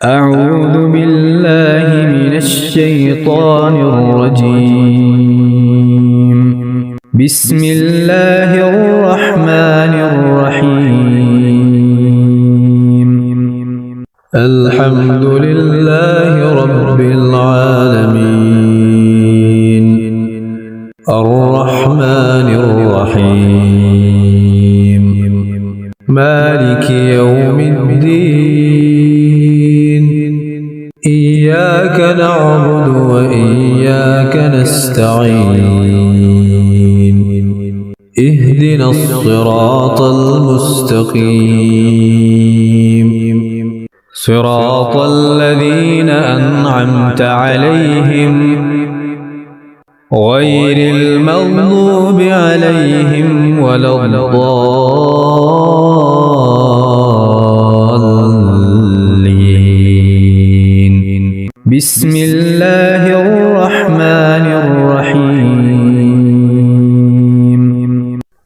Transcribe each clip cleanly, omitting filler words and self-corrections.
أعوذ بالله من الشيطان الرجيم. بسم الله الرحمن الرحيم. الحمد لله رب العالمين الرحمن الرحيم مالك يوم الدين إياك نعبد وإياك نستعين اهدنا الصراط المستقيم صراط الذين أنعمت عليهم غير المغضوب عليهم ولا الضالين. بسم الله الرحمن الرحيم.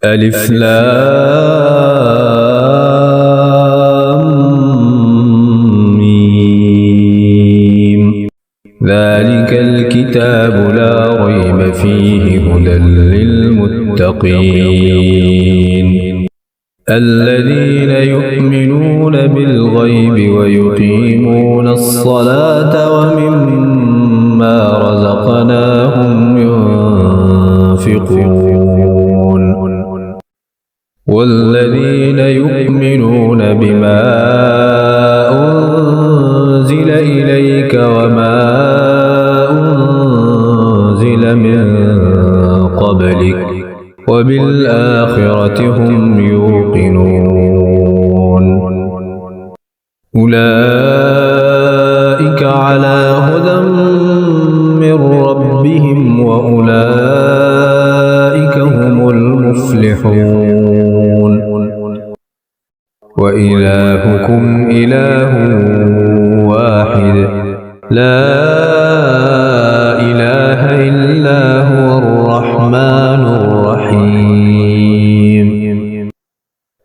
ألف لام ميم. ذلك الكتاب لا ريب فيه هدى للمتقين الذين يؤمنون بالغيب ويقيمون الصلاة ومما رزقناهم ينفقون والذين يؤمنون بما أنزل إليك وما أنزل من قبلك وبالآخرة هم يوقنون أولئك على هدى من ربهم وأولئك هم المفلحون وإلهكم إله واحد لا إله إلا هو الرحمن الرحيم.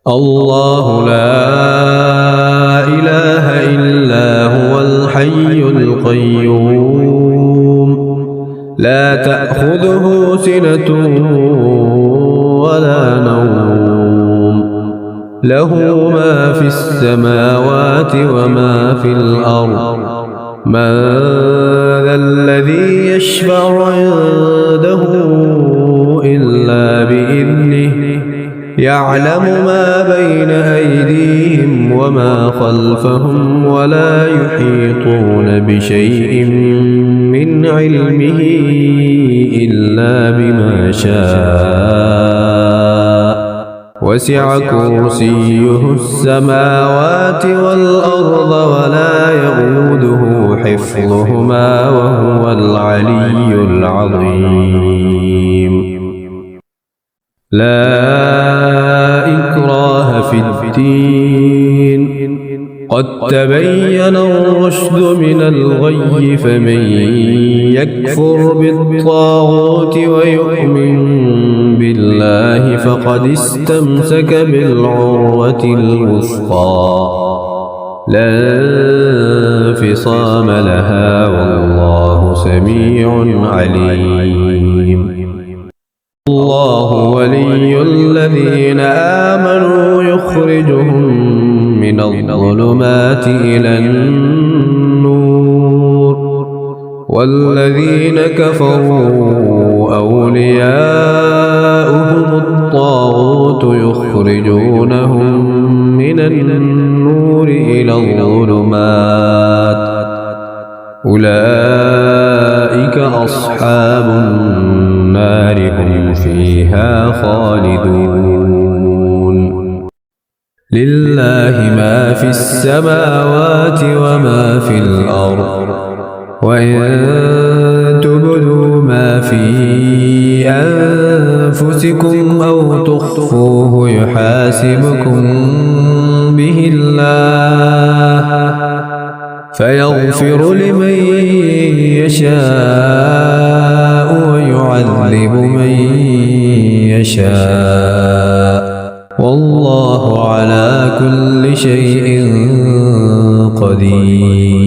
الله لا إله إلا هو الحي القيوم لا تأخذه سنة ولا نوم له ما في السماوات وما في الأرض من ذا الذي يشفع عنده إلا بإذنه يعلم ما بين أيديهم وما خلفهم ولا يحيطون بشيء من علمه إلا بما شاء وسع كرسيه السماوات والأرض ولا يئوده حفظهما وهو العلي العظيم. لا إكراه في الدين قد تبين الرشد من الغي فمن يكفر بالطاغوت ويؤمن بالله فقد استمسك بالعروة الوثقى لا انفصام لها والله سميع عليم. الله ولي الذين آمنوا يخرجهم من الظلمات إلى النور والذين كفروا أولياؤهم الطاغوت يخرجونهم من النور إلى الظلمات أولئك أصحاب النار هم فيها خالدون. لله ما في السماوات وما في الأرض وإن تبدوا ما في أنفسكم أو تخفوه يحاسبكم به الله فيغفر لمن يشاء ويعذب من يشاء والله على كل شيء قدير.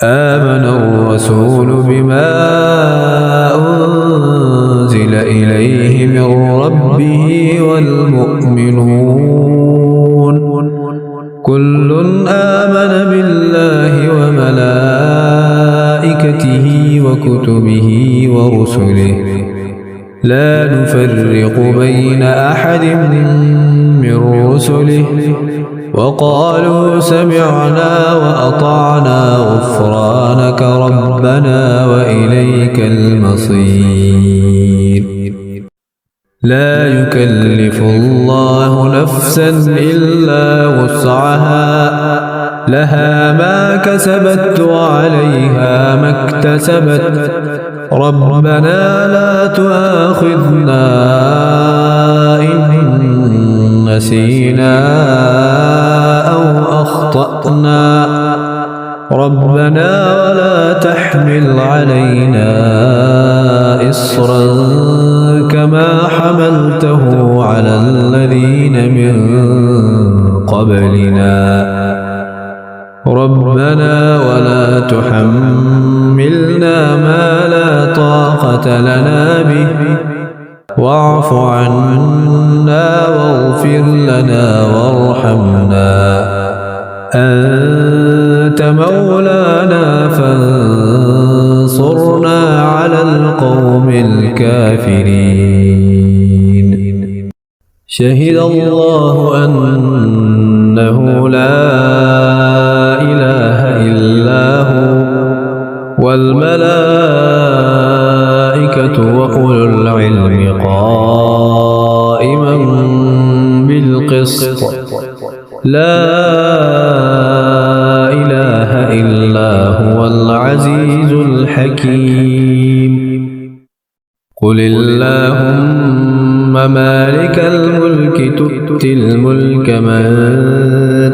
آمن الرسول بما أنزل إليه من ربه والمؤمنون كل آمن بالله وملائكته وكتبه ورسله لا نفرق بين أحد من رسله وقالوا سمعنا وأطعنا غفرانك ربنا وإليك المصير لا يكلف الله نفسا إلا وسعها لها ما كسبت وعليها ما اكتسبت ربنا لا تؤاخذنا إن نسينا أو أخطأنا ربنا ولا تحمل علينا إصرا كما حملته على الذين من قبلنا ربنا ولا تحملنا ما لا طاقة لنا به واعف عنا واغفر لنا وارحمنا أنت مولانا فانصرنا على القوم الكافرين شهد الله أنه لا إله إلا هو والملائكة وأولو العلم قائما بالقسط لا إله إلا هو العزيز الحكيم قل اللهم مالك الملك تؤتي الملك من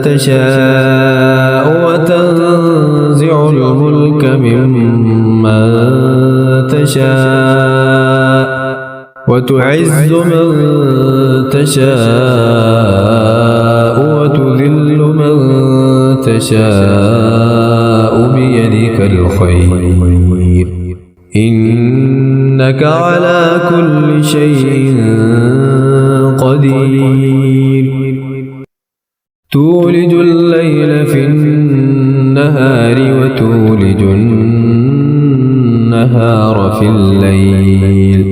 تشاء وتنزع الملك ممن تشاء وتعز من تشاء وتذل من تشاء بيدك الخير إنك على كل شيء قدير تولج الليل في النهار وتولج النهار في الليل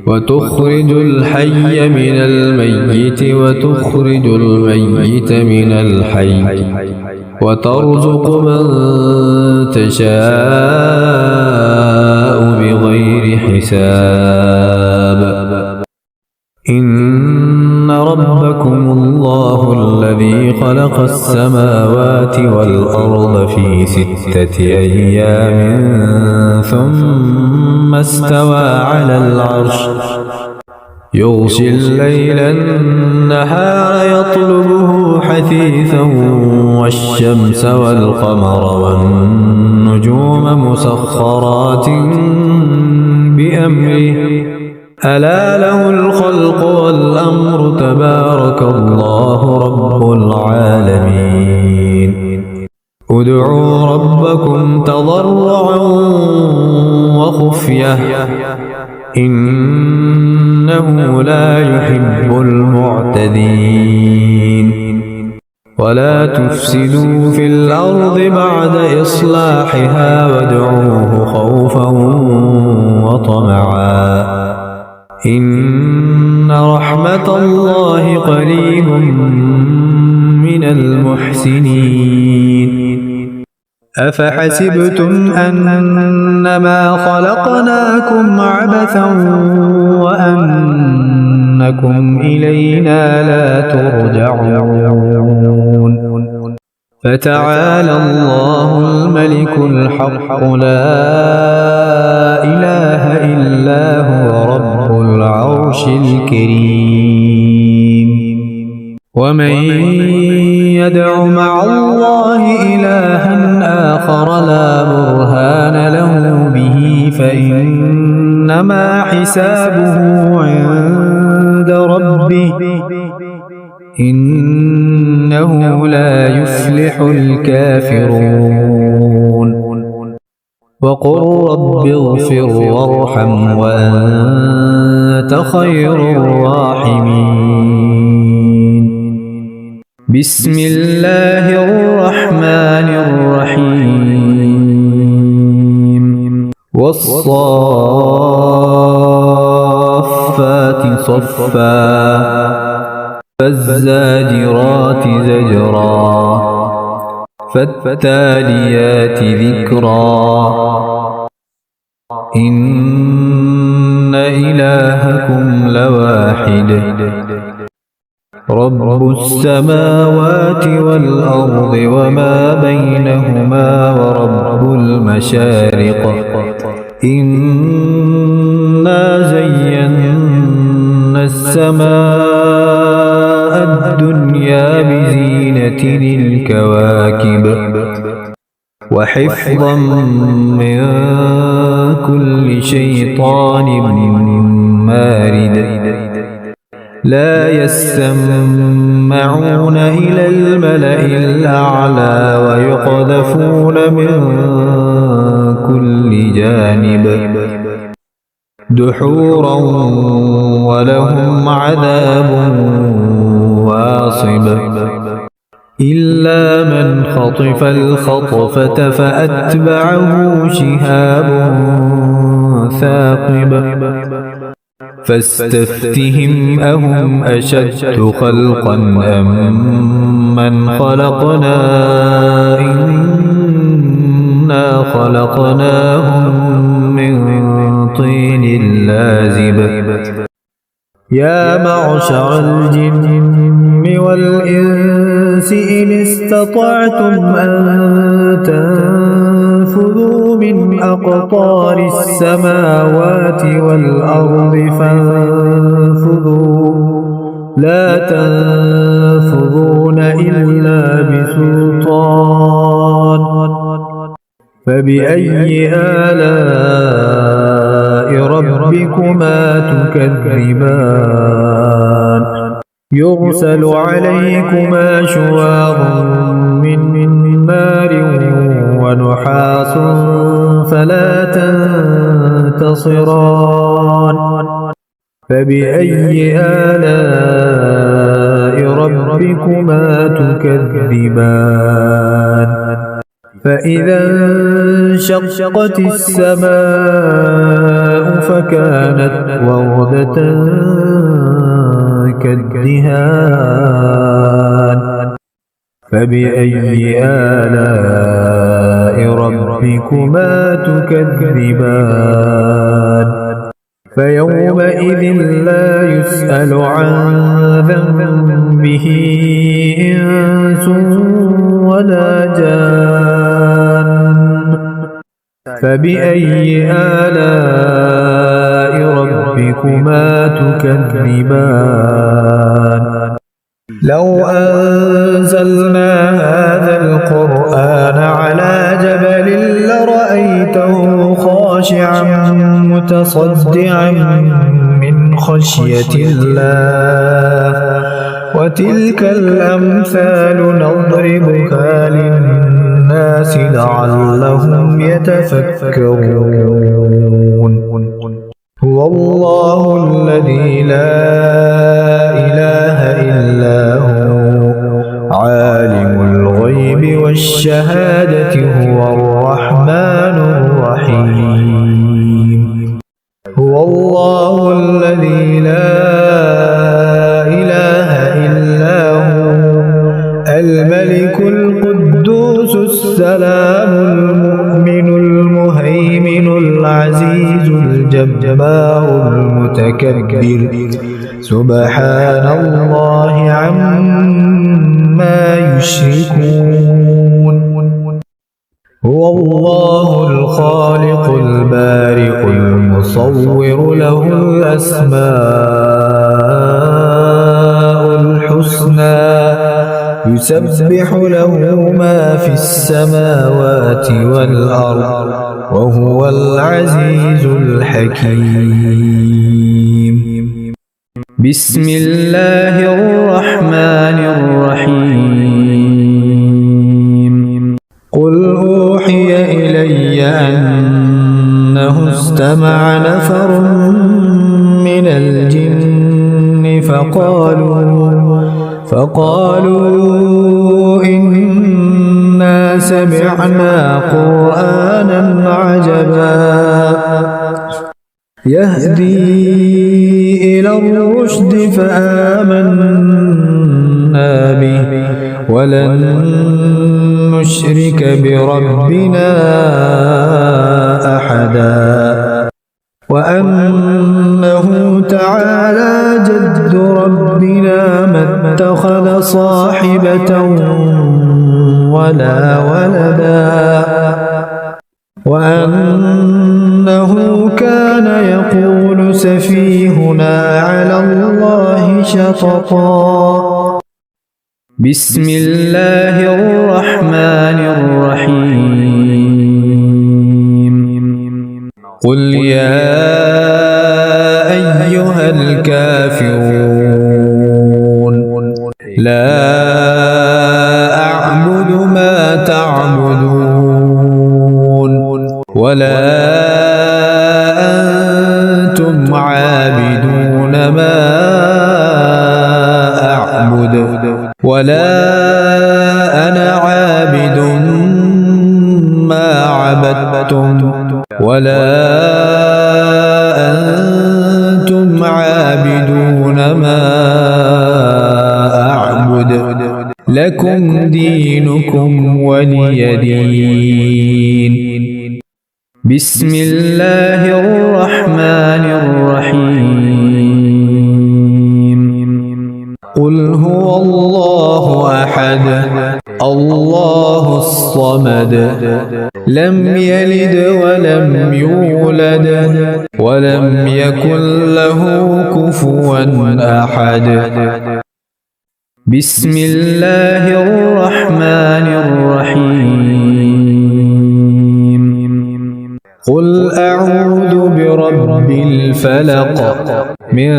وتخرج الحي من الميت وتخرج الميت من الحي وترزق من تشاء بغير حساب إن ربكم الله الذي خلق السماوات والأرض في 6 أيام ثم استوى على العرش يغشي الليل النهار يطلبه حثيثا والشمس والقمر والنجوم مسخرات بأمره ألا له الخلق والأمر تبارك الله رب العالمين ادعوا ربكم تضرعا وخفية إنه لا يحب المعتدين ولا تفسدوا في الأرض بعد إصلاحها وادعوه خوفا وطمعا إن رحمة الله قريب من المحسنين أفحسبتم أنما خلقناكم عبثا وأنكم إلينا لا ترجعون فتعالى الله الملك الحق لا إله إلا هو رب العرش الكريم ومن يدع مع الله إلها آخر لا برهان له به فإنما حسابه عند ربه إنه لا يفلح الكافرون وقل رب اغفر وارحم وأنت خير الراحمين. بسم الله الرحمن الرحيم. والصافات صفا فالزاجرات زجرا فالتاليات ذكرا إن إلهكم لواحد رب السماوات والأرض وما بينهما ورب المشارق إنا زينا السماء الدنيا بزينة الكواكب وحفظا من كل شيطان مارد لا يسمعون إلى الملأ الأعلى ويقذفون من كل جانب دحورا ولهم عذاب واصب إلا من خطف الخطفة فأتبعه شهاب ثاقب فاستفتهم أهم أشد خلقا أم من خلقنا إنا خلقناهم من طين لازب يا معشر الجن والإنس إن استطعتم أن تنفذوا من أقطار السماوات والأرض فانفذوا لا تنفذون إلا بسلطان فبأي آلاء ربكما تكذبان يرسل عليكما شواظ من نار ونحاس فلا تنتصران فبأي آلاء ربكما تكذبان فإذا انشقت السماء فكانت وردة كالدهان فبأي آلاء ربكما تكذبان فيومئذ لا يسأل عن ذنبه إنس ولا جان فبأي آلاء ربكما تكذبان لو أنزلنا هذا القرآن على جبل لرأيته خاشعا متصدعا من خشية الله وتلك الأمثال نضربها للناس لعلهم يتفكرون هو الله الذي لا إله إلا هو عالم الغيب والشهادة هو الرحمن الرحيم هو الله الذي لا إله إلا هو الملك القدوس السلام المؤمن المهيمن العزيز الجبار المتكبر سبحان الله عما يشركون هو الله الخالق البارئ المصور له الأسماء الحسنى يسبح له ما في السماوات والأرض وهو العزيز الحكيم بسم الله الرحمن الرحيم قل أوحي إلي أن استمع نفر من الجن فقالوا إنا سمعنا قرآنا عجبا يهدي إلى الرشد فآمنا به ولن نشرك بربنا أحدا وأنه تعالى جد ربنا ما اتخذ صاحبة ولا ولدا وأنه كان يقول سفيهنا على الله شططا بسم الله الرحمن الرحيم قل يا أيها الكافرون لا أعبد ما تعبدون ولا أنتم عابدون ما أعبد ولا أنا عابد ما عبدتم ولا أنتم عابدون ما أعبد لكم دينكم ولي دين بسم الله الرحمن الرحيم قل هو الله أحد الله الصمد لم يلد ولم يولد ولم يكن له كفوا أحد بسم الله الرحمن الرحيم قل أعوذ برب الفلق من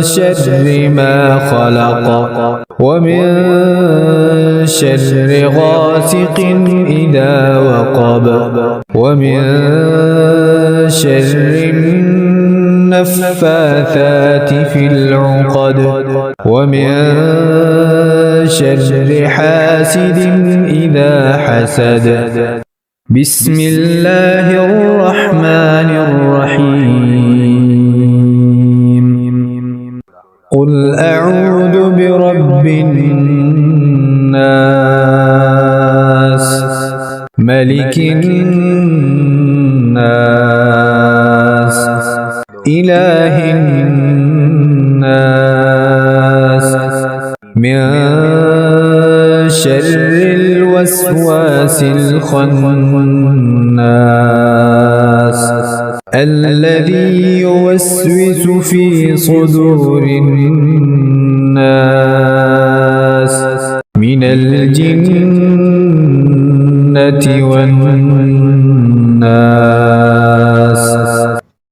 شر ما خلق ومن شر غاسق إذا وقب ومن شر النفاثات في العقد ومن شر حاسد إذا حسد بسم الله الرحمن الرحيم قل أعوذ برب الناس ملك الناس إله الناس من شر الوسواس الخناس الذي يوسوس في صدور الناس من الجنة والناس